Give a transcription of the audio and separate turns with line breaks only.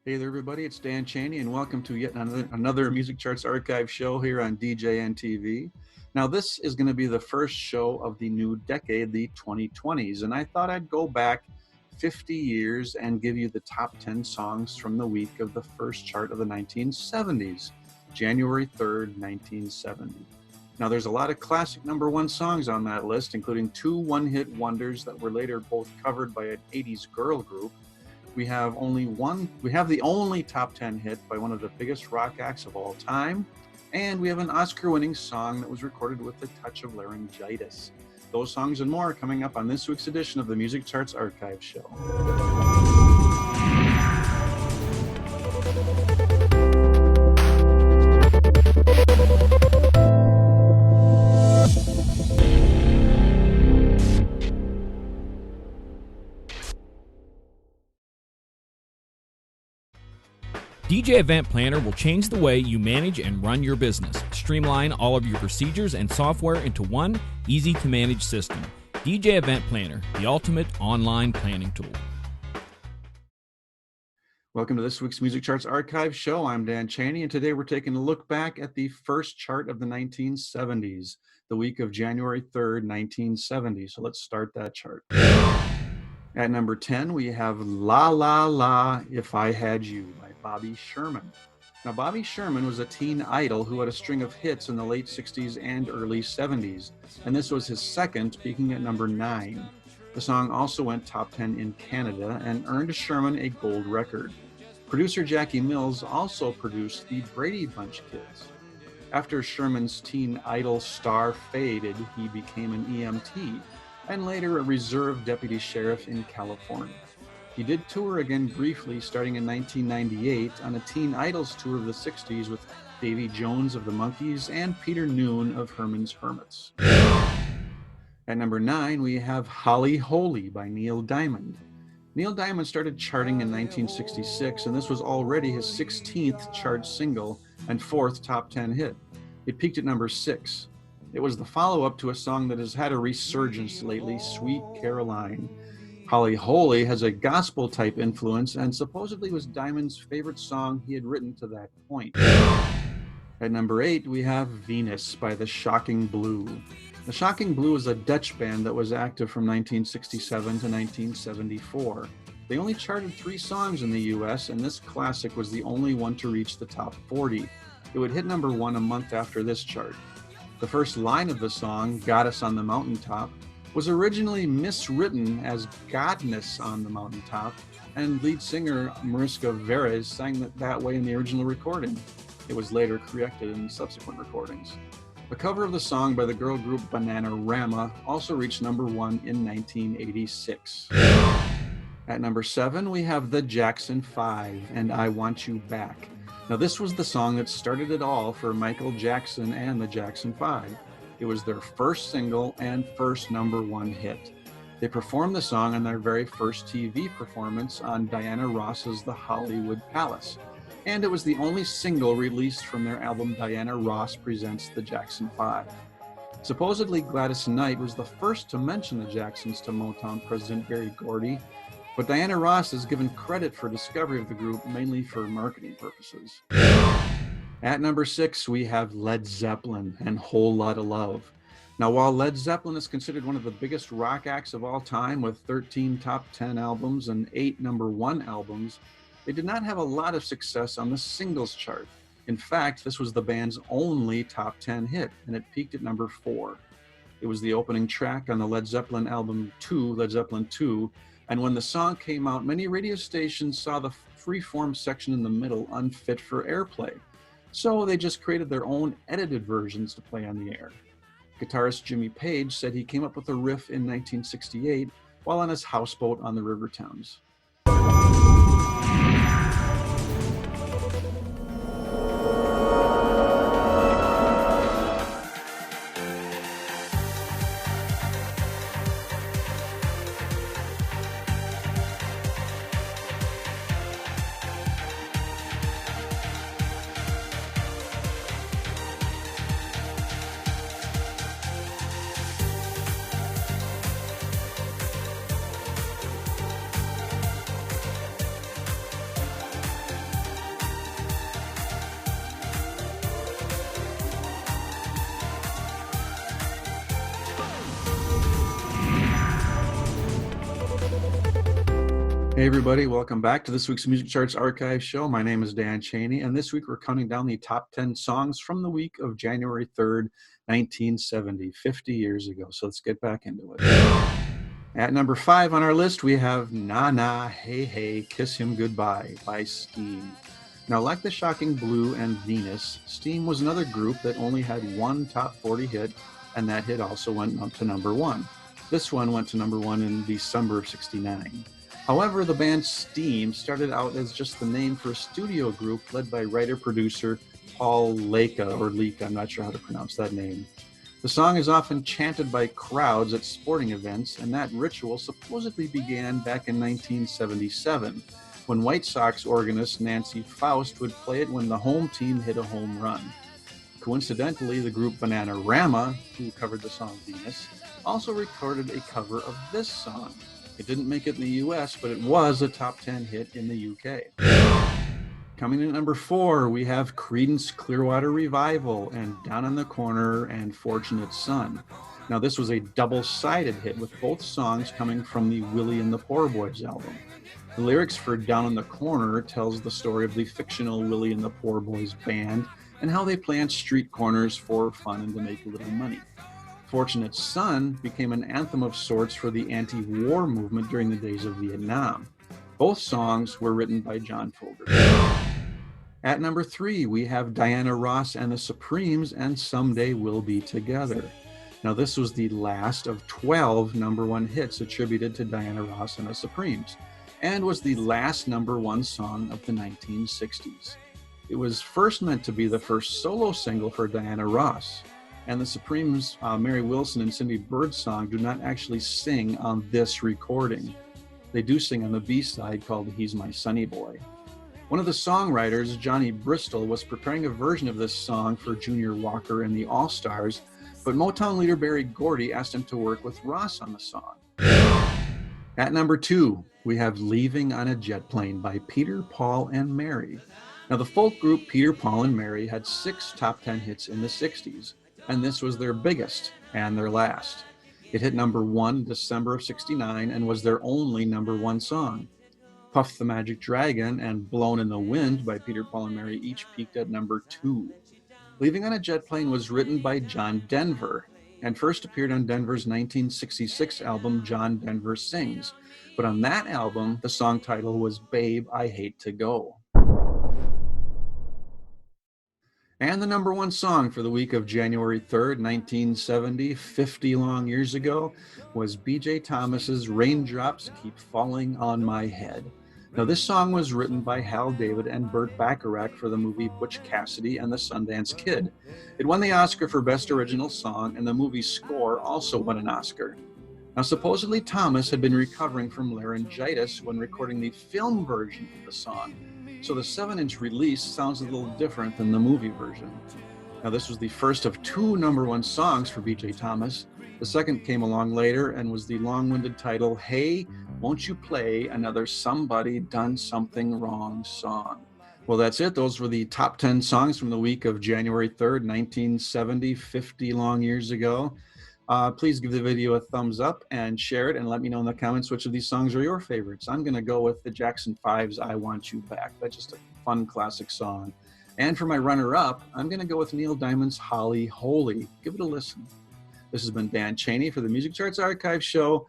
Hey there, everybody. It's Dan Cheney, and welcome to yet another Music Charts Archive show here on DJNTV. Now, this is going to be the first show of the new decade, the 2020s, and I thought I'd go back 50 years and give you the top 10 songs from the week of the first chart of the 1970s, January 3rd, 1970. Now, there's a lot of classic number one songs on that list, including two one-hit wonders that were later both covered by an 80s girl group. We have the only top 10 hit by one of the biggest rock acts of all time, and we have an Oscar-winning song that was recorded with a touch of laryngitis. Those songs and more are coming up on this week's edition of the Music Charts Archive Show.
DJ Event Planner will change the way you manage and run your business. Streamline all of your procedures and software into one easy-to-manage system. DJ Event Planner, the ultimate online planning tool.
Welcome to this week's Music Charts Archive Show. I'm Dan Cheney, and today we're taking a look back at the first chart of the 1970s, the week of January 3rd, 1970. So let's start that chart. At number 10, we have La La La, If I Had You by Bobby Sherman. Now, Bobby Sherman was a teen idol who had a string of hits in the late 60s and early 70s, and this was his second, peaking at number 9. The song also went top 10 in Canada and earned Sherman a gold record. Producer Jackie Mills also produced the Brady Bunch Kids. After Sherman's teen idol star faded, he became an EMT, and later a reserve deputy sheriff in California. He did tour again briefly starting in 1998 on a Teen Idols tour of the 60s with Davy Jones of the Monkees and Peter Noone of Herman's Hermits. At number 9, we have Holly Holy by Neil Diamond. Neil Diamond started charting in 1966, and this was already his 16th chart single and 4th top 10 hit. It peaked at number 6. It was the follow-up to a song that has had a resurgence lately, Sweet Caroline. Holly Holy has a gospel-type influence and supposedly was Diamond's favorite song he had written to that point. At number 8, we have Venus by The Shocking Blue. The Shocking Blue is a Dutch band that was active from 1967 to 1974. They only charted 3 songs in the US, and this classic was the only one to reach the top 40. It would hit number 1 a month after this chart. The first line of the song, Goddess on the Mountaintop, was originally miswritten as Godness on the Mountaintop, and lead singer Mariska Veres sang that way in the original recording. It was later corrected in subsequent recordings. A cover of the song by the girl group Bananarama also reached number 1 in 1986. At number 7, we have the Jackson 5 and I Want You Back. Now, this was the song that started it all for Michael Jackson and the Jackson 5. It was their first single and first number 1 hit. They performed the song on their very first TV performance on Diana Ross's The Hollywood Palace, and it was the only single released from their album Diana Ross Presents the Jackson 5. Supposedly, Gladys Knight was the first to mention the Jacksons to Motown president Berry Gordy, but Diana Ross is given credit for discovery of the group mainly for marketing purposes. At number 6, we have Led Zeppelin and Whole Lotta Love. Now, while Led Zeppelin is considered one of the biggest rock acts of all time with 13 top 10 albums and 8 number 1 albums, they did not have a lot of success on the singles chart. In fact, this was the band's only top 10 hit, and it peaked at number 4. It was the opening track on the Led Zeppelin album 2, Led Zeppelin 2, and when the song came out, many radio stations saw the free-form section in the middle unfit for airplay. So they just created their own edited versions to play on the air. Guitarist Jimmy Page said he came up with a riff in 1968 while on his houseboat on the River Thames. Hey everybody, welcome back to this week's Music Charts Archive show. My name is Dan Cheney, and this week we're counting down the top 10 songs from the week of January 3rd, 1970, 50 years ago. So let's get back into it. At number 5 on our list, we have Na Na, Hey Hey, Kiss Him Goodbye by Steam. Now, like the shocking Blue and Venus, Steam was another group that only had one top 40 hit, and that hit also went up to number 1. This one went to number 1 in December of '69. However, the band Steam started out as just the name for a studio group led by writer-producer Paul Leka, or Leek, I'm not sure how to pronounce that name. The song is often chanted by crowds at sporting events, and that ritual supposedly began back in 1977, when White Sox organist Nancy Faust would play it when the home team hit a home run. Coincidentally, the group Bananarama, who covered the song Venus, also recorded a cover of this song. It didn't make it in the US, but it was a top 10 hit in the UK. Coming in at number 4, we have Creedence Clearwater Revival and Down in the Corner and Fortunate Son. Now, this was a double-sided hit with both songs coming from the Willie and the Poor Boys album. The lyrics for Down in the Corner tells the story of the fictional Willie and the Poor Boys band and how they play on street corners for fun and to make a little money. Fortunate Son became an anthem of sorts for the anti-war movement during the days of Vietnam. Both songs were written by John Fogerty. At number 3, we have Diana Ross and the Supremes and Someday We'll Be Together. Now, this was the last of 12 number 1 hits attributed to Diana Ross and the Supremes, and was the last number 1 song of the 1960s. It was first meant to be the first solo single for Diana Ross. And the Supremes' Mary Wilson and Cindy Bird song do not actually sing on this recording. They do sing on the B-side called He's My Sonny Boy. One of the songwriters, Johnny Bristol, was preparing a version of this song for Junior Walker and the All-Stars, but Motown leader Berry Gordy asked him to work with Ross on the song. At number 2, we have Leaving on a Jet Plane by Peter, Paul, and Mary. Now, the folk group Peter, Paul, and Mary had 6 top 10 hits in the 60s. And this was their biggest and their last. It hit number 1 in December of '69 and was their only number 1 song. Puff the Magic Dragon and Blown in the Wind by Peter, Paul, and Mary each peaked at number 2. Leaving on a Jet Plane was written by John Denver and first appeared on Denver's 1966 album John Denver Sings. But on that album, the song title was Babe, I Hate to Go. And the number 1 song for the week of January 3rd, 1970, 50 long years ago, was B.J. Thomas's Raindrops Keep Falling on My Head. Now, this song was written by Hal David and Burt Bacharach for the movie Butch Cassidy and the Sundance Kid. It won the Oscar for Best Original Song, and the movie's score also won an Oscar. Now, supposedly Thomas had been recovering from laryngitis when recording the film version of the song. So the 7-inch release sounds a little different than the movie version. Now, this was the first of 2 number 1 songs for B.J. Thomas. The second came along later and was the long-winded title, Hey, Won't You Play Another Somebody Done Something Wrong song. Well, that's it. Those were the top 10 songs from the week of January 3rd, 1970, 50 long years ago. Please give the video a thumbs up and share it and let me know in the comments which of these songs are your favorites. I'm going to go with the Jackson 5's I Want You Back. That's just a fun classic song. And for my runner-up, I'm going to go with Neil Diamond's Holly Holy. Give it a listen. This has been Dan Cheney for the Music Charts Archive Show.